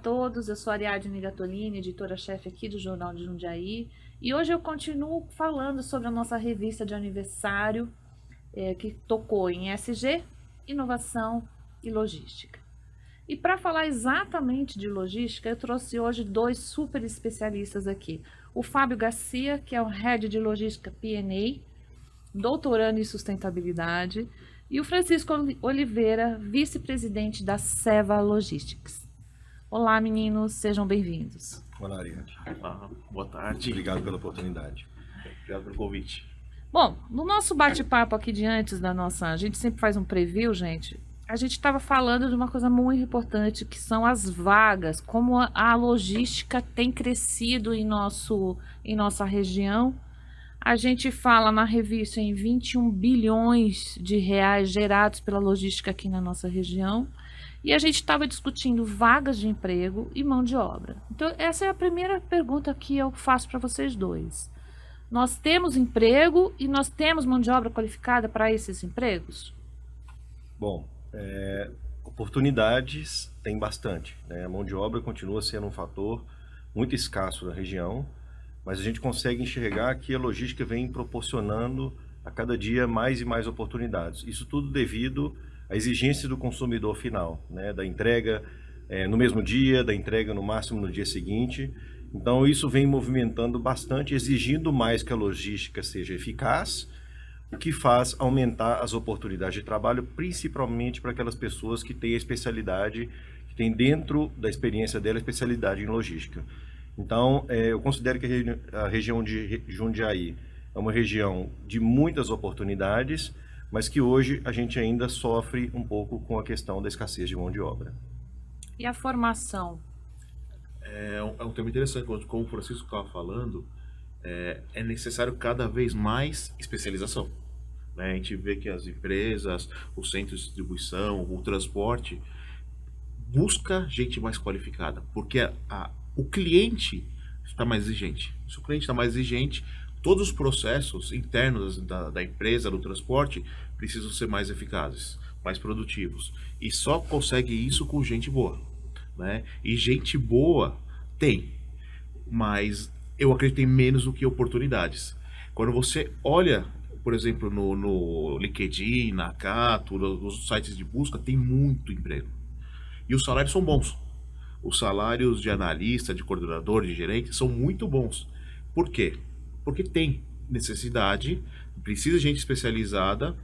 todos, eu sou Ariadne Gatolini, editora-chefe aqui do Jornal de Jundiaí, e hoje eu continuo falando sobre a nossa revista de aniversário, que tocou em ESG, inovação e logística. E para falar exatamente de logística, eu trouxe hoje dois super especialistas aqui. O Fábio Garcia, que é o Head de Logística P&A, doutorando em sustentabilidade, e o Francisco Oliveira, vice-presidente da Seva Logistics. Olá, meninos, sejam bem-vindos. Olá, Ariane. Boa tarde. Obrigado pela oportunidade. Obrigado pelo convite. Bom, no nosso bate-papo aqui de antes da nossa... A gente sempre faz um preview, gente. A gente estava falando de uma coisa muito importante, que são as vagas, como a logística tem crescido em nossa região. A gente fala na revista em 21 bilhões de reais gerados pela logística aqui na nossa região. E a gente estava discutindo vagas de emprego e mão de obra. Então, essa é a primeira pergunta que eu faço para vocês dois. Nós temos emprego e nós temos mão de obra qualificada para esses empregos? Bom, oportunidades tem bastante, né? A mão de obra continua sendo um fator muito escasso na região, mas a gente consegue enxergar que a logística vem proporcionando a cada dia mais e mais oportunidades. Isso tudo devido à exigência do consumidor final, né? Da entrega no mesmo dia, da entrega no máximo no dia seguinte. Então isso vem movimentando bastante, exigindo mais que a logística seja eficaz, o que faz aumentar as oportunidades de trabalho, principalmente para aquelas pessoas que têm a especialidade, que têm dentro da experiência dela a especialidade em logística. Então, eu considero que a região de Jundiaí é uma região de muitas oportunidades, mas que hoje a gente ainda sofre um pouco com a questão da escassez de mão de obra. E a formação? É um tema interessante, como o Francisco estava falando, é necessário cada vez mais especialização. Né? A gente vê que as empresas, os centros de distribuição, o transporte, busca gente mais qualificada, porque o cliente está mais exigente. Se o cliente está mais exigente, todos os processos internos da empresa, do transporte, precisam ser mais eficazes, mais produtivos. E só consegue isso com gente boa. Né? E gente boa tem, mas eu acredito em menos do que oportunidades. Quando você olha, por exemplo, no LinkedIn, na Cato, nos sites de busca, tem muito emprego. E os salários são bons. Os salários de analista, de coordenador, de gerente são muito bons. Por quê? Porque tem necessidade, precisa de gente especializada,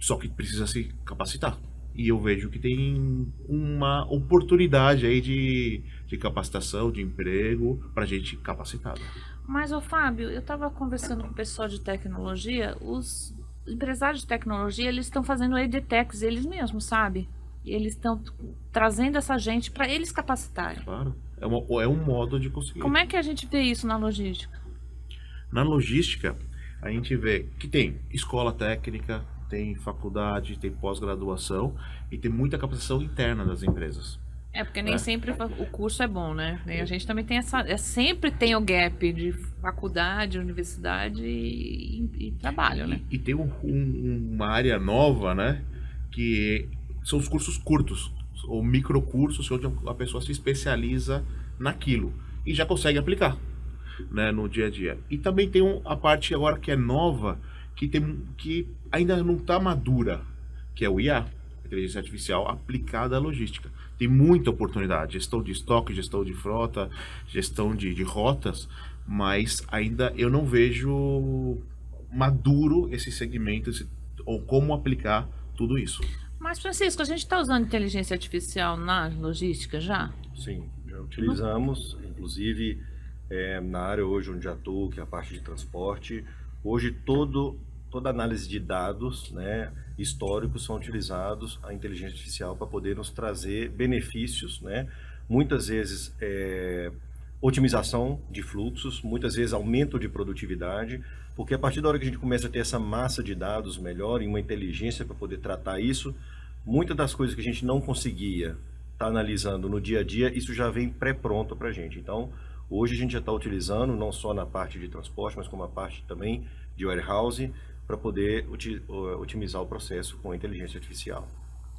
só que precisa se capacitar. E eu vejo que tem uma oportunidade aí de capacitação, de emprego para gente capacitada. Mas, Fábio, eu estava conversando com o pessoal de tecnologia, os empresários de tecnologia, eles estão fazendo edtechs eles mesmos, sabe? E eles estão trazendo essa gente para eles capacitarem. Claro, é um modo de conseguir. Como é que a gente vê isso na logística? Na logística, a gente vê que tem escola técnica, tem faculdade, tem pós-graduação e tem muita capacitação interna das empresas. Porque nem sempre o curso é bom, né? A gente também tem sempre tem o gap de faculdade, universidade e trabalho, né? E tem uma área nova, né? Que são os cursos curtos, ou microcursos, onde a pessoa se especializa naquilo e já consegue aplicar, né, no dia a dia. E também tem a parte agora que é nova, que ainda não está madura, que é o IA, inteligência artificial aplicada à logística. Tem muita oportunidade, gestão de estoque, gestão de frota, gestão de rotas, mas ainda eu não vejo maduro esse segmento, ou como aplicar tudo isso. Mas, Francisco, a gente está usando inteligência artificial na logística já? Sim, já utilizamos, inclusive na área hoje onde atuo, que é a parte de transporte. Hoje toda análise de dados, né, históricos são utilizados a inteligência artificial para poder nos trazer benefícios, né? Muitas vezes otimização de fluxos, muitas vezes aumento de produtividade, porque a partir da hora que a gente começa a ter essa massa de dados melhor e uma inteligência para poder tratar isso, muitas das coisas que a gente não conseguia estar analisando no dia a dia, isso já vem pré-pronto para a gente. Então, hoje a gente já está utilizando, não só na parte de transporte, mas como a parte também de warehouse, para poder otimizar o processo com a inteligência artificial.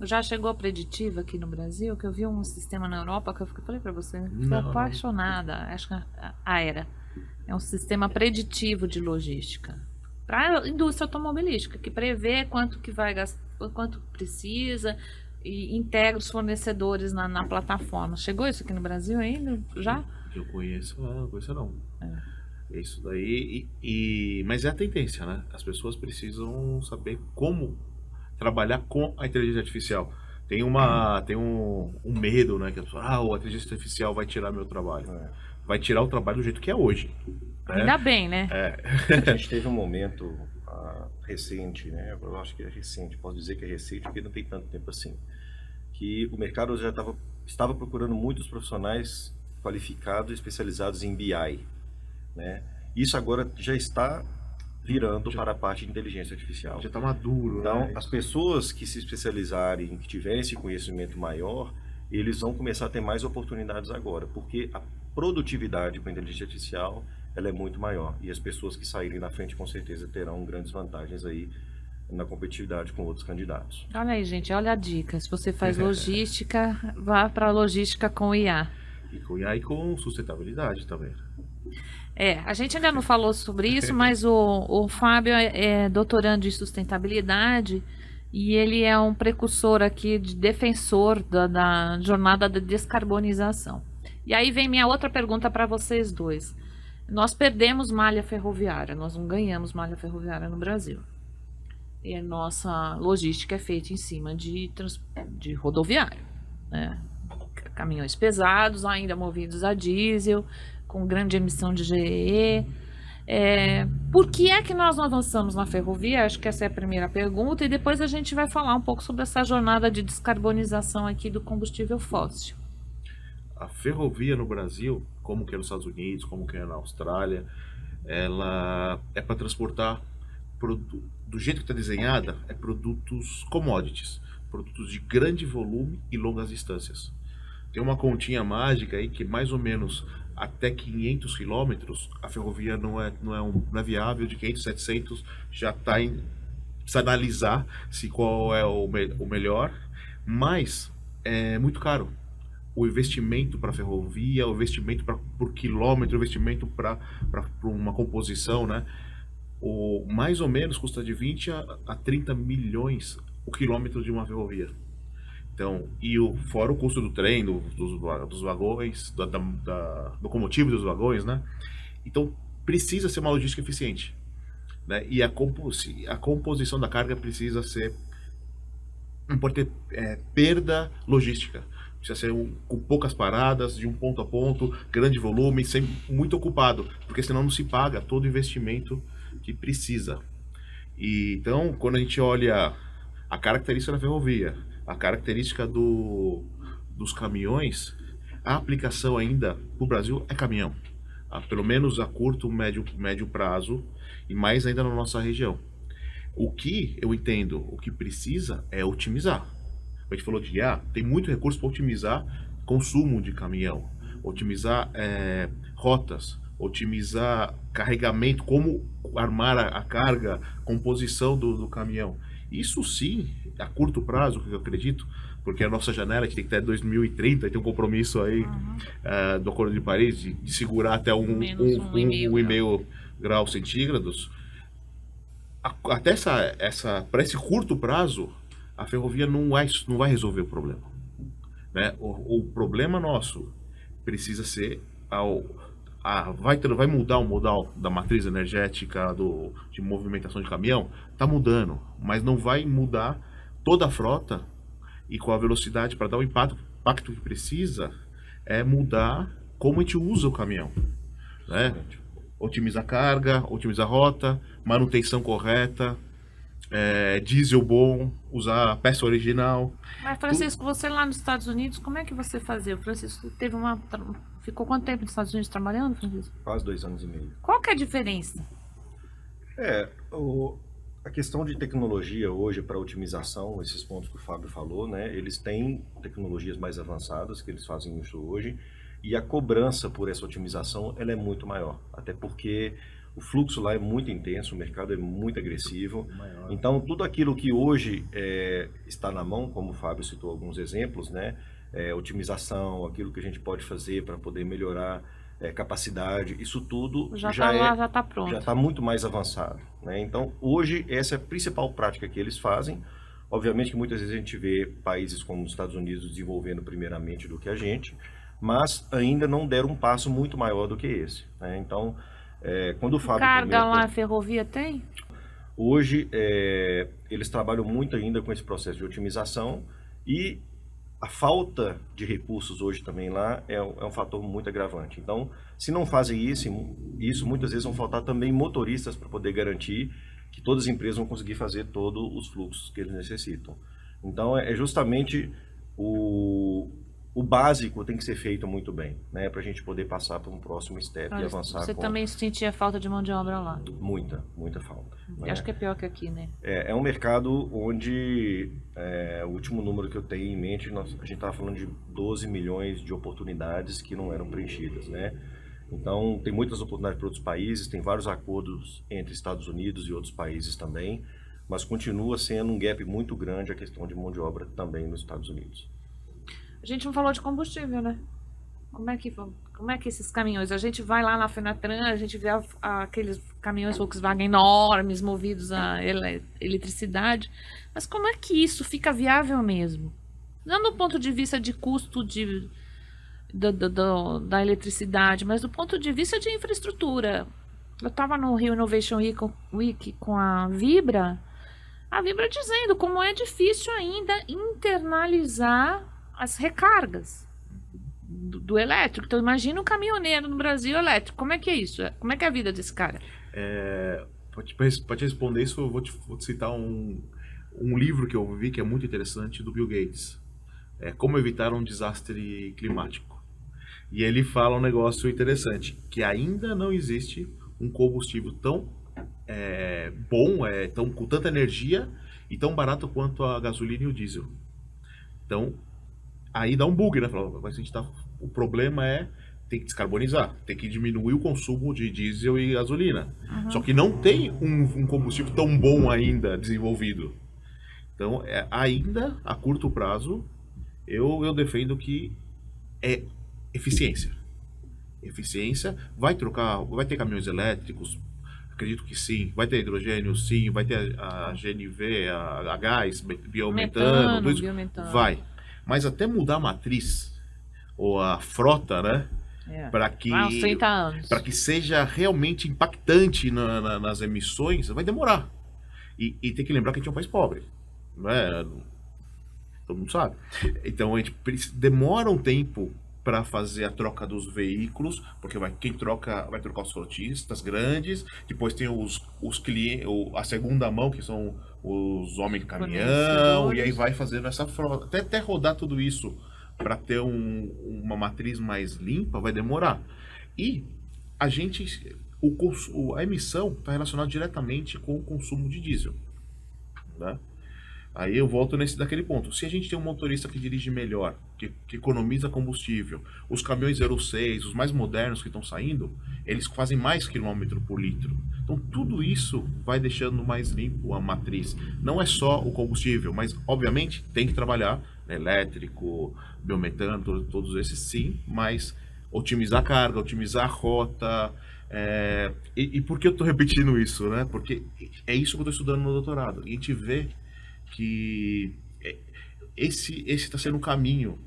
Já chegou a preditiva aqui no Brasil, que eu vi um sistema na Europa que eu falei para você, fiquei Não. apaixonada. Acho que a Aera é um sistema preditivo de logística para a indústria automobilística, que prevê quanto que vai gastar, quanto precisa e integra os fornecedores na plataforma. Chegou isso aqui no Brasil ainda? Já? Que eu conheço, não conheço não. É isso daí, mas é a tendência, né? As pessoas precisam saber como trabalhar com a inteligência artificial. Tem um medo, né? Que a pessoa, a inteligência artificial vai tirar meu trabalho. Vai tirar o trabalho do jeito que é hoje. Né? Ainda bem, né? A gente teve um momento recente, né? Eu acho que é recente, posso dizer que é recente porque não tem tanto tempo assim, que o mercado já estava procurando muitos profissionais qualificados e especializados em BI, né? Isso agora já está virando para a parte de inteligência artificial. Já está maduro, então, né? As pessoas que se especializarem, que tiverem esse conhecimento maior, eles vão começar a ter mais oportunidades agora, porque a produtividade com a inteligência artificial ela é muito maior. E as pessoas que saírem na frente, com certeza, terão grandes vantagens aí na competitividade com outros candidatos. Olha aí, gente, olha a dica. Se você faz logística, vá para a logística com IA. E com IA e com sustentabilidade também. A gente ainda não falou sobre isso, mas o Fábio é doutorando em sustentabilidade e ele é um precursor aqui, de defensor da jornada da descarbonização. E aí vem minha outra pergunta para vocês dois. Nós perdemos malha ferroviária, nós não ganhamos malha ferroviária no Brasil. E a nossa logística é feita em cima de rodoviário, né? Caminhões pesados, ainda movidos a diesel, com grande emissão de GE. Por que é que nós não avançamos na ferrovia? Acho que essa é a primeira pergunta, e depois a gente vai falar um pouco sobre essa jornada de descarbonização aqui do combustível fóssil. A ferrovia no Brasil, como que é nos Estados Unidos, como que é na Austrália, ela é para transportar do jeito que está desenhada, é produtos commodities, produtos de grande volume e longas distâncias. Tem uma continha mágica aí que mais ou menos até 500 quilômetros a ferrovia não é viável, de 500, 700 já está precisa analisar qual é o melhor, mas é muito caro. O investimento para a ferrovia, o investimento por quilômetro, o investimento para uma composição, né? Mais ou menos custa de 20 a 30 milhões o quilômetro de uma ferrovia. Então, fora o custo do trem, dos vagões, do combustível dos vagões, né? Então, precisa ser uma logística eficiente, né? E a composição da carga precisa ser, não pode ter perda logística. Precisa ser com poucas paradas, de um ponto a ponto, grande volume, muito ocupado, porque senão não se paga todo o investimento que precisa. Então, quando a gente olha a característica da ferrovia, a característica dos caminhões, a aplicação ainda para o Brasil é caminhão, pelo menos a curto, médio prazo, e mais ainda na nossa região. O que eu entendo, o que precisa é otimizar. A gente falou de tem muito recurso para otimizar consumo de caminhão, otimizar rotas, otimizar carregamento, como armar a carga, composição do caminhão. Isso sim, a curto prazo, que eu acredito, porque a nossa janela a gente tem que ter 2030, tem um compromisso aí do Acordo de Paris de segurar até 1,5 graus centígrados. Até para esse curto prazo, a ferrovia não vai resolver o problema, né? O problema nosso precisa ser vai mudar o modal da matriz energética de movimentação de caminhão, está mudando, mas não vai mudar toda a frota e com a velocidade para dar o impacto que precisa é mudar como a gente usa o caminhão, né? Otimizar carga, otimizar rota, manutenção correta, diesel bom, usar a peça original. Mas, Francisco, você lá nos Estados Unidos, como é que você fazia? O Francisco ficou quanto tempo nos Estados Unidos trabalhando, Francisco? Quase 2 anos e meio. Qual que é a diferença? A questão de tecnologia hoje para otimização, esses pontos que o Fábio falou, né? Eles têm tecnologias mais avançadas que eles fazem isso hoje. e a cobrança por essa otimização ela é muito maior, até porque o fluxo lá é muito intenso, o mercado é muito agressivo. Então, tudo aquilo que hoje está na mão, como o Fábio citou alguns exemplos, né? Otimização, aquilo que a gente pode fazer para poder melhorar capacidade, isso tudo Já está lá, já está pronto. já está muito mais avançado, né? Então, hoje, essa é a principal prática que eles fazem. Obviamente que muitas vezes a gente vê países como os Estados Unidos desenvolvendo primeiramente do que a gente, mas ainda não deram um passo muito maior do que esse, né? Então, quando o Fábio Carga comenta, lá, a ferrovia tem? hoje eles trabalham muito ainda com esse processo de otimização e a falta de recursos hoje também lá é um fator muito agravante. Então, se não fazem isso muitas vezes vão faltar também motoristas para poder garantir que todas as empresas vão conseguir fazer todos os fluxos que eles necessitam. Então, é justamente o básico tem que ser feito muito bem, né, para a gente poder passar para um próximo step e avançar. Você com também sentia falta de mão de obra lá? muita falta. Né? Acho que é pior que aqui, né? É um mercado onde, o último número que eu tenho em mente, a gente estava falando de 12 milhões de oportunidades que não eram preenchidas, né? Então, tem muitas oportunidades para outros países, tem vários acordos entre Estados Unidos e outros países também, mas continua sendo um gap muito grande a questão de mão de obra também nos Estados Unidos. A gente não falou de combustível, né? Como é que esses caminhões... A gente vai lá na Fenatran, a gente vê aqueles caminhões Volkswagen enormes, movidos a eletricidade. Mas como é que isso fica viável mesmo? Não do ponto de vista de custo da eletricidade, mas do ponto de vista de infraestrutura. Eu estava no Rio Innovation Week com a Vibra dizendo como é difícil ainda internalizar as recargas do elétrico. Então, imagina um caminhoneiro no Brasil elétrico. Como é que é isso? Como é que é a vida desse cara? Para te responder isso, eu vou te citar um livro que eu vi que é muito interessante, do Bill Gates. Como evitar um desastre climático. E ele fala um negócio interessante, que ainda não existe um combustível tão bom, com tanta energia e tão barato quanto a gasolina e o diesel. Então, aí dá um bug, né? O problema tem que descarbonizar, tem que diminuir o consumo de diesel e gasolina. Uhum. Só que não tem um combustível tão bom ainda desenvolvido. Então, ainda a curto prazo, eu defendo que é eficiência. Eficiência, vai ter caminhões elétricos, acredito que sim, vai ter hidrogênio, sim, vai ter a GNV, a gás, biometano, tudo isso, biometano. vai. Mas até mudar a matriz, ou a frota, né? Para que, uns 30 anos. Para que seja realmente impactante nas emissões, vai demorar. E tem que lembrar que a gente é um país pobre. Não é? Todo mundo sabe. Então a gente demora um tempo para fazer a troca dos veículos, porque quem troca vai trocar os frotistas grandes, depois tem os clientes, a segunda mão, que são os homens de caminhão, e aí vai fazendo essa frota. Até rodar tudo isso para ter uma matriz mais limpa, vai demorar. E a emissão está relacionada diretamente com o consumo de diesel, né? Aí eu volto daquele ponto. Se a gente tem um motorista que dirige melhor, que economiza combustível, os caminhões Euro 6, os mais modernos que estão saindo, eles fazem mais quilômetro por litro. Então tudo isso vai deixando mais limpo a matriz. Não é só o combustível, mas obviamente tem que trabalhar, né, elétrico, biometano, todos esses sim, mas otimizar a carga, otimizar a rota. E por que eu estou repetindo isso, né? Porque é isso que eu estou estudando no doutorado. E a gente vê que esse está sendo o caminho,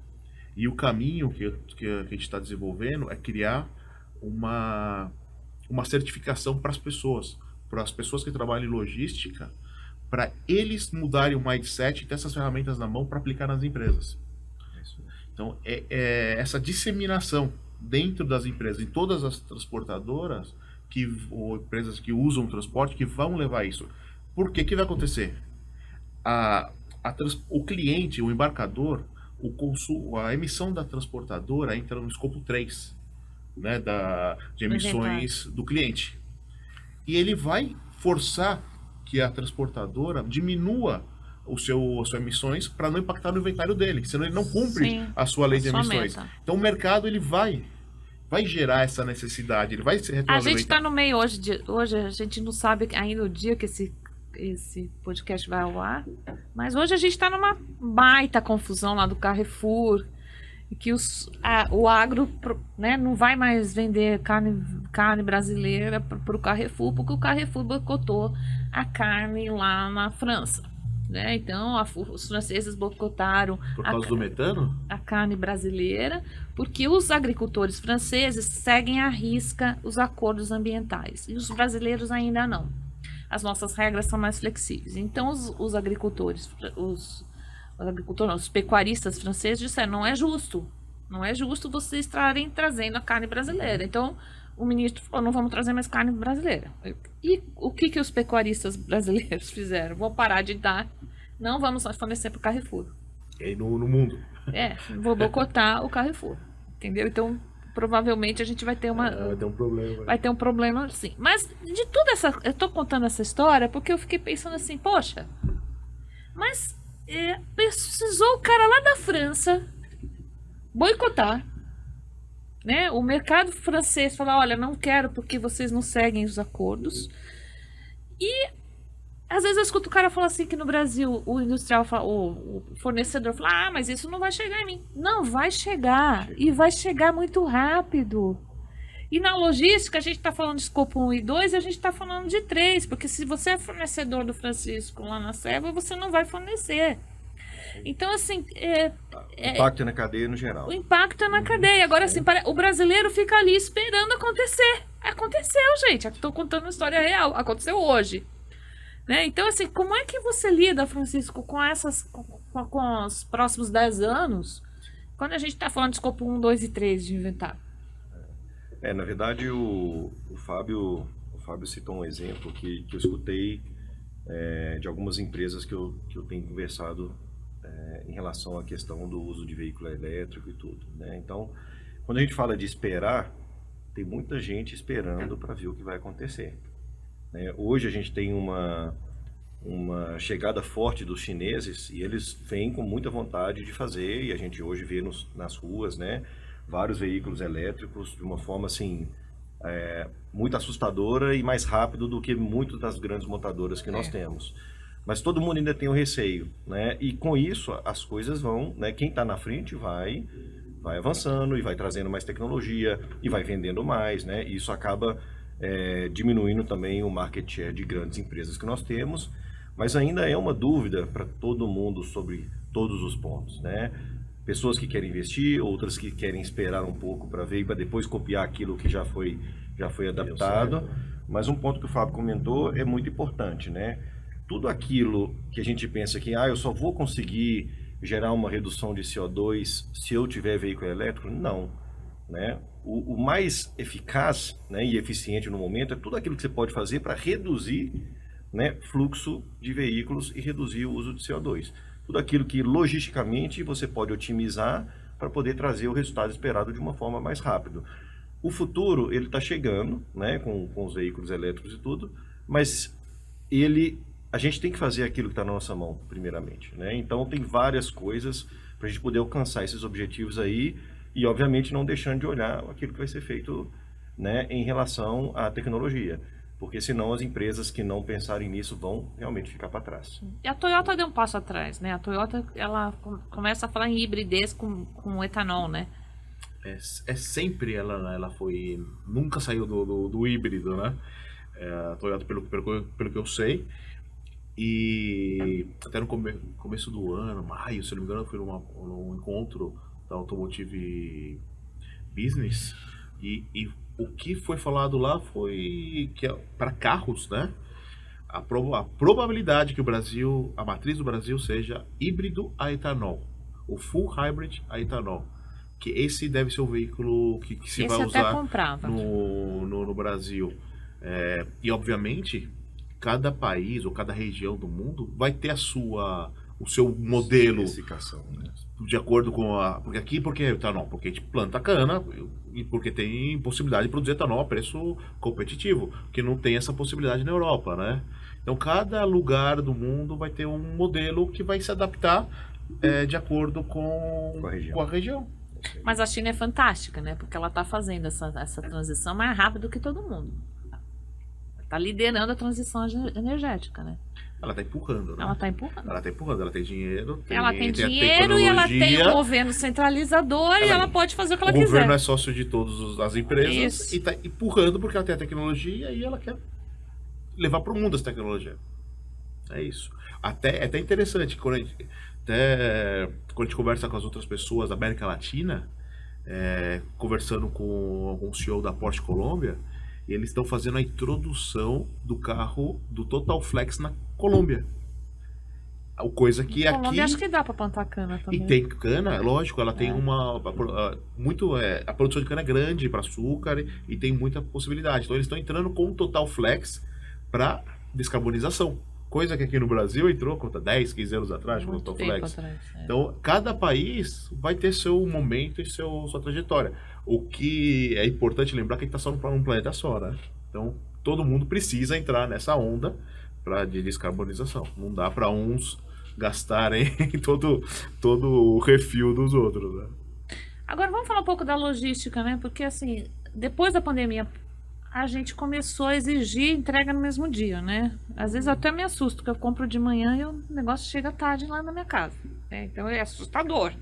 e o caminho que a gente está desenvolvendo é criar uma certificação para as pessoas que trabalham em logística, para eles mudarem o mindset e ter essas ferramentas na mão para aplicar nas empresas. Então, essa disseminação dentro das empresas, em todas as transportadoras ou empresas que usam transporte, que vão levar isso. Por quê? O que vai acontecer? O cliente, o embarcador, a emissão da transportadora entra no escopo 3, né, de emissões do cliente. E ele vai forçar que a transportadora diminua as suas emissões para não impactar no inventário dele, senão ele não cumpre Sim, a sua lei a de sua emissões. meta. Então o mercado ele vai gerar essa necessidade, ele vai se A retroalimentar. gente tá no meio hoje a gente não sabe ainda o dia que esse podcast vai ao ar, mas hoje a gente tá numa baita confusão lá do Carrefour, e que o agro, né, não vai mais vender carne brasileira para o Carrefour, porque o Carrefour boicotou a carne lá na França. Né? Então, os franceses boicotaram Por causa do metano? a carne brasileira, porque os agricultores franceses seguem à risca os acordos ambientais, e os brasileiros ainda não. As nossas regras são mais flexíveis. Então, os agricultores, os pecuaristas franceses disseram, não é justo vocês estarem trazendo a carne brasileira. Então, o ministro falou, não vamos trazer mais carne brasileira. E o que os pecuaristas brasileiros fizeram? Vão parar de dar, não vamos fornecer para o Carrefour. E aí no mundo. Vou boicotar o Carrefour, entendeu? Então, provavelmente a gente vai ter Vai ter um problema. vai ter um problema, sim. Mas de tudo eu tô contando essa história porque eu fiquei pensando assim, poxa, mas precisou o cara lá da França boicotar, né? O mercado francês falar, olha, não quero porque vocês não seguem os acordos. E às vezes eu escuto o cara falar assim que no Brasil o industrial fala, o fornecedor fala, mas isso não vai chegar em mim. Não, vai chegar. E vai chegar muito rápido. E na logística a gente está falando de escopo 1 e 2 e a gente está falando de 3, porque se você é fornecedor do Francisco lá na Serva, você não vai fornecer. Então, assim... O impacto na cadeia no geral. O impacto é na cadeia. Agora, assim, o brasileiro fica ali esperando acontecer. Aconteceu, gente. Estou contando uma história real. Aconteceu hoje. Né? Então, assim, como é que você lida, Francisco, com os próximos 10 anos, quando a gente está falando de escopo 1, 2 e 3 de inventário? Na verdade, o Fábio citou um exemplo que eu escutei de algumas empresas que eu tenho conversado em relação à questão do uso de veículo elétrico e tudo. Né? Então, quando a gente fala de esperar, tem muita gente esperando para ver o que vai acontecer. Né? Hoje a gente tem uma chegada forte dos chineses e eles vêm com muita vontade de fazer, e a gente hoje vê nas ruas, né, vários veículos elétricos de uma forma assim muito assustadora e mais rápido do que muitas das grandes montadoras que nós temos. Mas todo mundo ainda tem o receio, né? E com isso as coisas vão, né? Quem está na frente vai avançando e vai trazendo mais tecnologia e vai vendendo mais, né? E isso acaba diminuindo também o market share de grandes empresas que nós temos, mas ainda é uma dúvida para todo mundo sobre todos os pontos, né? Pessoas que querem investir, outras que querem esperar um pouco para ver e para depois copiar aquilo que já foi adaptado. Mas um ponto que o Fábio comentou é muito importante, né? Tudo aquilo que a gente pensa que eu só vou conseguir gerar uma redução de CO2 se eu tiver veículo elétrico, não, né? O mais eficaz, né, e eficiente no momento é tudo aquilo que você pode fazer para reduzir, né, fluxo de veículos e reduzir o uso de CO2. Tudo aquilo que logisticamente você pode otimizar para poder trazer o resultado esperado de uma forma mais rápida. O futuro, ele está chegando, né, com os veículos elétricos e tudo, mas a gente tem que fazer aquilo que está na nossa mão, primeiramente, né? Então, tem várias coisas para a gente poder alcançar esses objetivos aí e, obviamente, não deixando de olhar aquilo que vai ser feito, né, em relação à tecnologia. Porque senão as empresas que não pensarem nisso vão realmente ficar para trás. E a Toyota deu um passo atrás, né? A Toyota, ela começa a falar em hibridez com etanol, né? Sempre ela foi... Nunca saiu do híbrido, né? A Toyota, pelo que eu sei. E até no começo do ano, maio, se não me engano, eu fui num encontro da Automotive Business. E o que foi falado lá foi que para carros, né? A probabilidade que a matriz do Brasil seja híbrido a etanol, o full hybrid a etanol, que esse deve ser o veículo que se vai usar no Brasil. E obviamente cada país ou cada região do mundo vai ter o seu modelo, né? De acordo com porque etanol, porque a gente planta cana e porque tem possibilidade de produzir etanol a preço competitivo, que não tem essa possibilidade na Europa, né? Então, cada lugar do mundo vai ter um modelo que vai se adaptar de acordo Com a região. com a região. Mas a China é fantástica, né? Porque ela está fazendo essa transição mais rápido que todo mundo. Está liderando a transição energética, né? Ela está empurrando, né? Ela está empurrando. Ela está empurrando, ela tem dinheiro, Ela tem a dinheiro e ela tem um tecnologia. governo centralizador e ela pode fazer o que ela O quiser. governo é sócio de todas as empresas Isso. e está empurrando porque ela tem a tecnologia e ela quer levar para o mundo essa tecnologia. É isso. É até interessante, quando a gente conversa com as outras pessoas da América Latina, conversando com o CEO da Porsche Colômbia, e eles estão fazendo a introdução do carro do Total Flex na Colômbia. Coisa que Na Colômbia, aqui... acho que dá para plantar cana também. E tem cana, lógico, ela tem a produção de cana é grande para açúcar e tem muita possibilidade. Então eles estão entrando com o Total Flex para descarbonização. Coisa que aqui no Brasil entrou, conta 10, 15 anos atrás, com o Muito Total tempo Flex. atrás, é. Então, cada país vai ter seu momento e sua trajetória. O que é importante lembrar que a gente está só num planeta só, né? Então, todo mundo precisa entrar nessa onda de descarbonização. Não dá para uns gastarem todo o refil dos outros, né? Agora vamos falar um pouco da logística, né? Porque assim, depois da pandemia, a gente começou a exigir entrega no mesmo dia, né? Às vezes eu até me assusto, porque eu compro de manhã e o negócio chega tarde lá na minha casa, né? Então é assustador,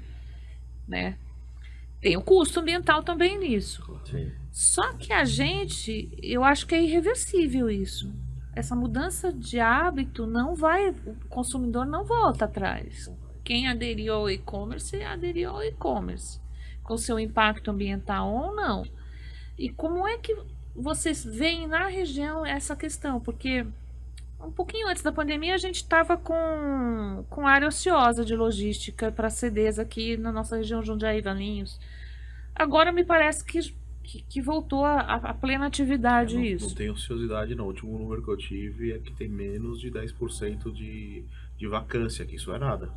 né? Tem o custo ambiental também nisso. Sim. Só que eu acho que é irreversível isso. Essa mudança de hábito o consumidor não volta atrás. Quem aderiu ao e-commerce, aderiu ao e-commerce, com seu impacto ambiental ou não. E como é que vocês veem na região essa questão? Porque um pouquinho antes da pandemia a gente estava com área ociosa de logística para CDs aqui na nossa região, Jundiaí, Valinhos. Agora me parece que voltou a plena atividade isso. Não tem ociosidade não. O último número que eu tive é que tem menos de 10% de vacância, que isso é nada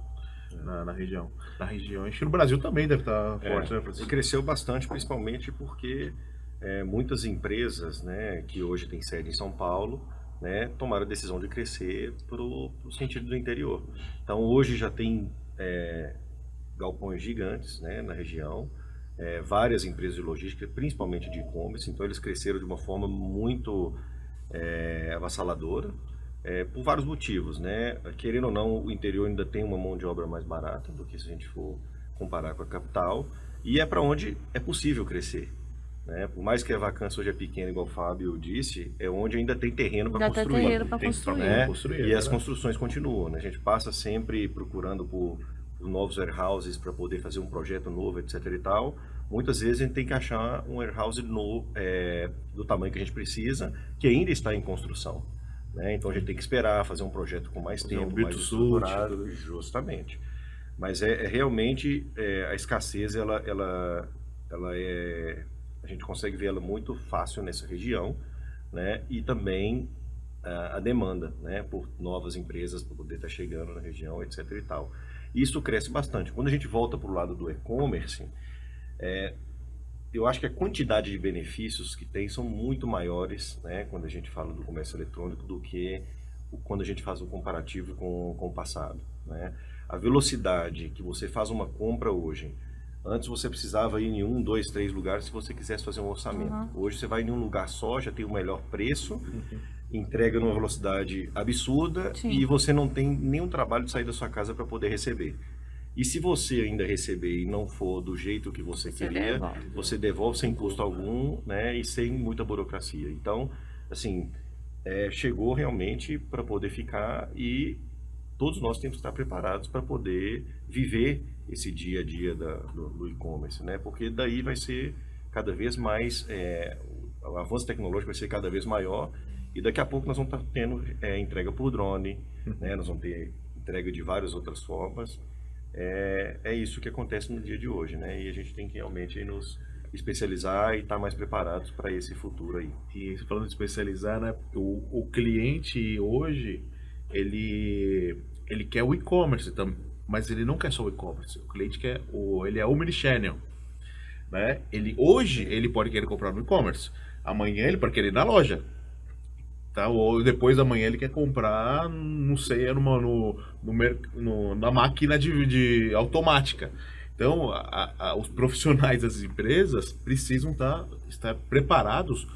na região. Na região, acho que no Brasil também deve estar forte, né, Francisco? E cresceu bastante, principalmente porque muitas empresas, né, que hoje têm sede em São Paulo, né, tomaram a decisão de crescer para o sentido do interior. Então hoje já tem galpões gigantes, né, na região, várias empresas de logística, principalmente de e-commerce, então eles cresceram de uma forma muito avassaladora, por vários motivos, né? Querendo ou não, o interior ainda tem uma mão de obra mais barata do que se a gente for comparar com a capital, e é para onde é possível crescer. Né? Por mais que a vacância hoje é pequena, igual o Fábio disse, é onde ainda tem terreno para Ainda tem construir. terreno para Tem construir. construir, E as né? construções continuam. Né? A gente passa sempre procurando por novos warehouses para poder fazer um projeto novo, etc. e tal. Muitas vezes a gente tem que achar um warehouse novo, do tamanho que a gente precisa, que ainda está em construção. Né? Então a gente tem que esperar fazer um projeto com mais Fazer tempo, um mais build-to-suit. estruturado, justamente. Mas realmente a escassez, a gente consegue ver ela muito fácil nessa região, né? E também a demanda, né? Por novas empresas para poder estar chegando na região, etc. e tal. Isso cresce bastante. Quando a gente volta para o lado do e-commerce, eu acho que a quantidade de benefícios que tem são muito maiores, né? Quando a gente fala do comércio eletrônico do que quando a gente faz um comparativo com o passado, né? A velocidade que você faz uma compra hoje. Antes você precisava ir em 1, 2, 3 lugares se você quisesse fazer um orçamento. Uhum. Hoje você vai em um lugar só, já tem o melhor preço, entrega numa velocidade absurda. Sim. E você não tem nenhum trabalho de sair da sua casa para poder receber. E se você ainda receber e não for do jeito que você queria, você devolve sem custo algum, né, e sem muita burocracia. Então, assim, chegou realmente para poder ficar e todos nós temos que estar preparados para poder viver esse dia a dia do e-commerce, né? Porque daí vai ser cada vez mais, o avanço tecnológico vai ser cada vez maior e daqui a pouco nós vamos estar tendo entrega por drone, né? Nós vamos ter entrega de várias outras formas. É isso que acontece no dia de hoje, né? E a gente tem que realmente nos especializar e estar mais preparados para esse futuro aí. E falando de especializar, né? O cliente hoje, ele quer o e-commerce também, mas ele não quer só o e-commerce. O cliente ele é omnichannel, né? Hoje ele pode querer comprar no e-commerce, amanhã ele pode querer ir na loja. Tá? Ou depois da manhã ele quer comprar, não sei, na máquina de automática. Então, os profissionais das empresas precisam estar preparados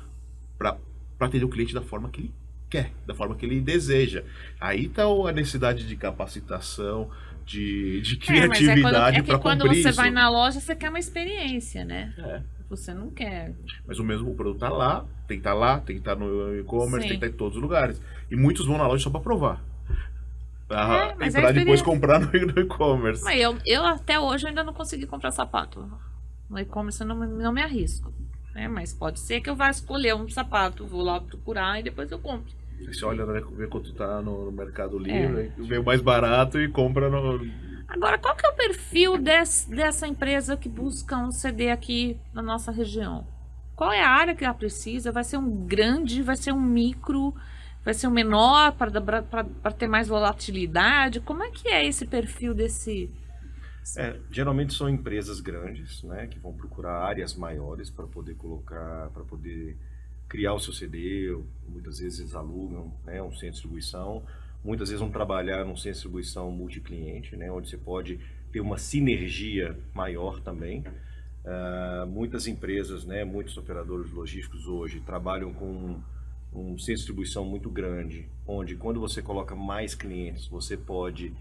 para atender o cliente da forma que ele quer, da forma que ele deseja. Aí está a necessidade de capacitação, de criatividade para cumprir quando você isso. vai na loja, você quer uma experiência, né? É. Você não quer. Mas o produto tá lá, tem que estar lá, tem que estar no e-commerce, Sim. tem que estar em todos os lugares. E muitos vão na loja só para provar. Mas Para é depois experiência. comprar no e-commerce. Mas eu até hoje ainda não consegui comprar sapato. No e-commerce eu não me arrisco. Né? Mas pode ser que eu vá escolher um sapato, vou lá procurar e depois eu compro. Você olha, né, vê quanto tá no Mercado Livre, vê o mais barato e compra no... Agora, qual que é o perfil dessa empresa que busca um CD aqui na nossa região? Qual é a área que ela precisa? Vai ser um grande, vai ser um micro, vai ser um menor para ter mais volatilidade? Como é que é esse perfil desse... Geralmente são empresas grandes, né, que vão procurar áreas maiores para poder colocar, para poder criar o seu CD. Muitas vezes eles alugam, né, um centro de distribuição. Muitas vezes vão trabalhar num centro de distribuição multicliente, né, onde você pode ter uma sinergia maior também. Muitas empresas, né, muitos operadores logísticos hoje trabalham com um centro de distribuição muito grande, onde quando você coloca mais clientes, você pode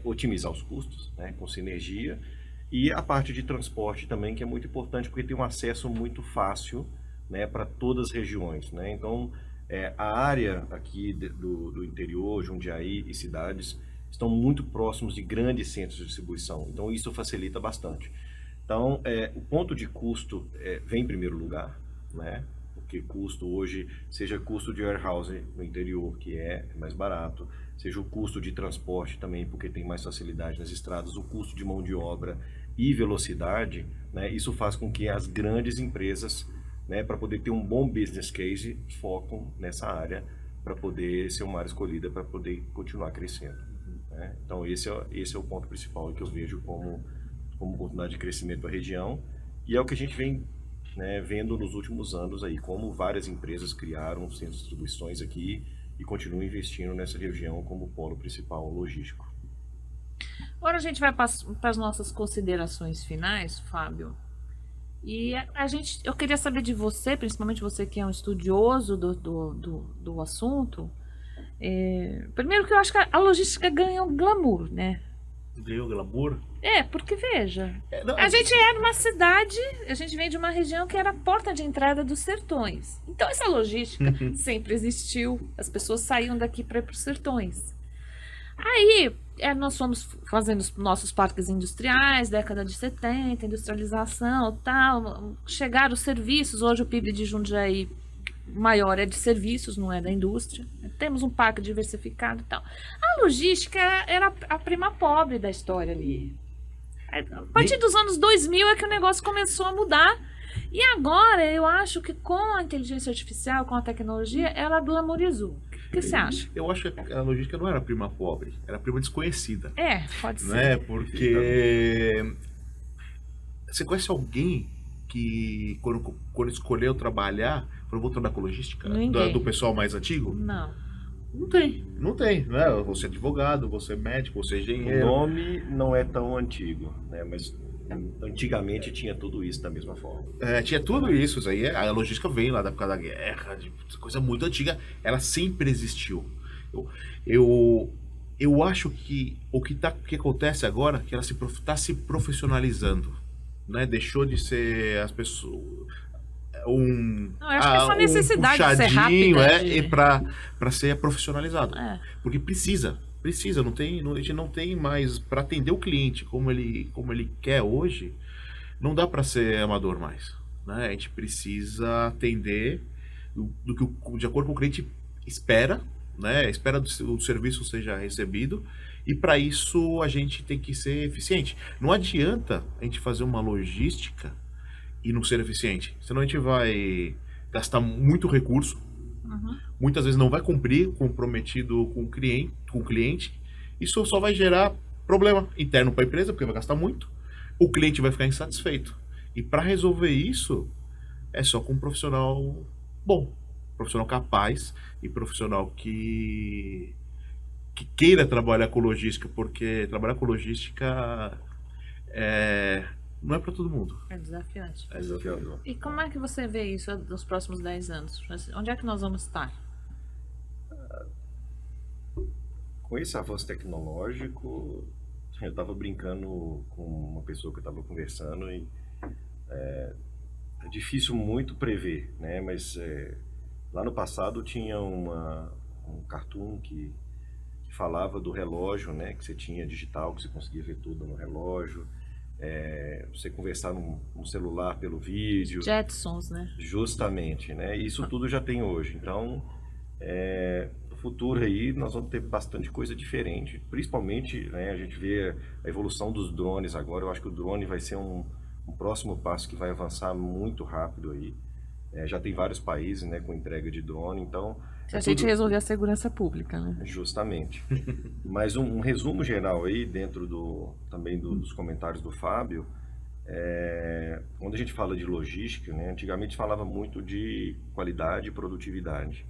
otimizar os custos, né, com sinergia. E a parte de transporte também, que é muito importante, porque tem um acesso muito fácil, né, para todas as regiões, né? Então, a área aqui do interior, Jundiaí e cidades, estão muito próximos de grandes centros de distribuição. Então, isso facilita bastante. Então, o ponto de custo vem em primeiro lugar, né? Porque custo hoje, seja custo de warehouse no interior, que é mais barato, seja o custo de transporte também, porque tem mais facilidade nas estradas, o custo de mão de obra e velocidade, né? Isso faz com que as grandes empresas, né, para poder ter um bom business case, focam nessa área para poder ser uma área escolhida para poder continuar crescendo, né? Então esse é o ponto principal que eu vejo como oportunidade de crescimento para a região, e é o que a gente vem, né, vendo nos últimos anos aí, como várias empresas criaram centros de distribuições aqui e continuam investindo nessa região como polo principal logístico. Agora a gente vai para as nossas considerações finais, Fábio. E eu queria saber de você, principalmente você que é um estudioso do assunto. Primeiro que eu acho que a logística ganha um glamour, né? Ganhou glamour? Porque veja, a gente numa cidade, a gente vem de uma região que era a porta de entrada dos sertões. Então essa logística sempre existiu, as pessoas saíam daqui para ir para os sertões. Aí nós fomos fazendo os nossos parques industriais, década de 70, industrialização, tal, chegaram os serviços. Hoje o PIB de Jundiaí maior é de serviços, não é da indústria. Temos um parque diversificado e tal. A logística era a prima pobre da história ali. A partir dos anos 2000 é que o negócio começou a mudar. E agora eu acho que com a inteligência artificial, com a tecnologia, ela glamorizou. O que você acha? Eu acho que a logística não era prima pobre, era prima desconhecida. Pode ser. Né? Porque você conhece alguém que quando escolheu trabalhar, falou, vou trabalhar com logística? Do pessoal mais antigo? Não. Não tem, né? Você é advogado, você é médico, você é engenheiro. O nome não é tão antigo, né? Mas antigamente tinha tudo isso da mesma forma. Tinha tudo isso aí. A logística veio lá da época da guerra, de coisa muito antiga. Ela sempre existiu. Eu acho que o que acontece agora é que ela está se profissionalizando, né? Deixou de ser as pessoas eu acho que é só necessidade de ser rápida para ser profissionalizado. Porque precisa, a gente não tem mais para atender o cliente como ele quer hoje. Não dá para ser amador mais, né? A gente precisa atender de acordo com o cliente espera, né? Espera do serviço seja recebido, e para isso a gente tem que ser eficiente. Não adianta a gente fazer uma logística e não ser eficiente, senão a gente vai gastar muito recurso, muitas vezes não vai cumprir comprometido com o cliente. Isso só vai gerar problema interno para a empresa, porque vai gastar muito, o cliente vai ficar insatisfeito. E para resolver isso é só com um profissional bom, profissional capaz e profissional que queira trabalhar com logística, porque trabalhar com logística não é para todo mundo. É desafiante. É desafiador. E como é que você vê isso nos próximos 10 anos? Onde é que nós vamos estar? Com esse avanço tecnológico, eu estava brincando com uma pessoa que eu estava conversando e é difícil muito prever, né? Mas lá no passado tinha um cartoon que falava do relógio, né? Que você tinha digital, que você conseguia ver tudo no relógio. Você conversar no celular pelo vídeo. Jetsons, né? Justamente, né? Isso tudo já tem hoje. Então, no futuro aí, nós vamos ter bastante coisa diferente. Principalmente, né, a gente vê a evolução dos drones agora. Eu acho que o drone vai ser um próximo passo que vai avançar muito rápido aí. Já tem vários países, né, com entrega de drone, então... Se a gente resolver a segurança pública, né? Justamente. Mas um resumo geral aí, dentro também dos comentários do Fábio, quando a gente fala de logística, né, antigamente falava muito de qualidade e produtividade.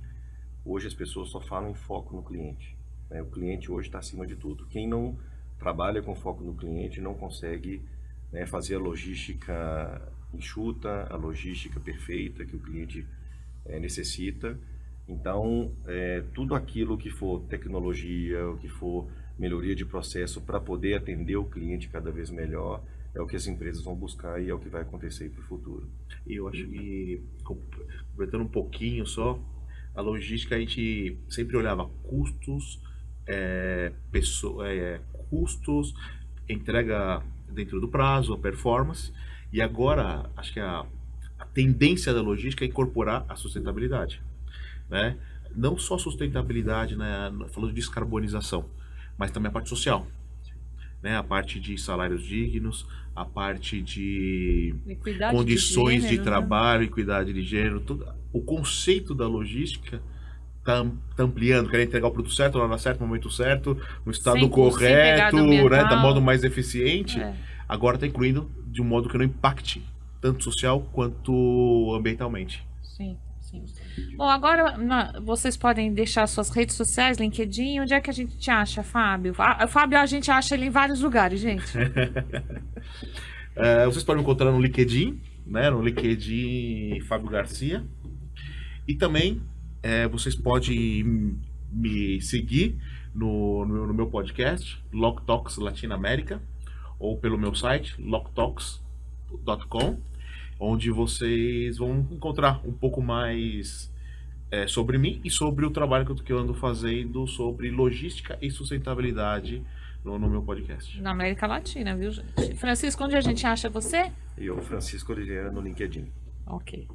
Hoje as pessoas só falam em foco no cliente, né? O cliente hoje está acima de tudo. Quem não trabalha com foco no cliente não consegue, né, fazer a logística enxuta, a logística perfeita que o cliente necessita. Então, tudo aquilo que for tecnologia, o que for melhoria de processo para poder atender o cliente cada vez melhor, é o que as empresas vão buscar e é o que vai acontecer para o futuro. E eu acho que, completando um pouquinho só, a logística a gente sempre olhava custos, custos, entrega dentro do prazo, a performance, e agora acho que a tendência da logística é incorporar a sustentabilidade, né? Não só sustentabilidade, né, falando de descarbonização, mas também a parte social, né? A parte de salários dignos, a parte de Equidade condições de gênero, trabalho, equidade de gênero, tudo. O conceito da logística está ampliando, quer entregar o produto certo, na hora certa, no momento certo, no estado Sem correto, pegada né, ambiental. da modo mais eficiente. É. Agora está incluindo de um modo que não impacte tanto social quanto ambientalmente. Sim, sim. Bom, agora vocês podem deixar suas redes sociais, LinkedIn. Onde é que a gente te acha, Fábio? Fábio, a gente acha ele em vários lugares, gente. Vocês podem me encontrar no LinkedIn, né? No LinkedIn Fábio Garcia. E também vocês podem me seguir no meu podcast, Lock Talks Latinoamérica, ou pelo meu site, locktalks.com, onde vocês vão encontrar um pouco mais sobre mim e sobre o trabalho que eu ando fazendo sobre logística e sustentabilidade no meu podcast. Na América Latina, viu, gente? Francisco, onde a gente acha você? E eu, Francisco Oliveira, no LinkedIn. Ok.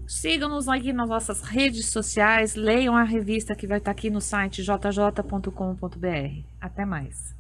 Sigam-nos aqui nas nossas redes sociais, leiam a revista que vai estar aqui no site jj.com.br. Até mais.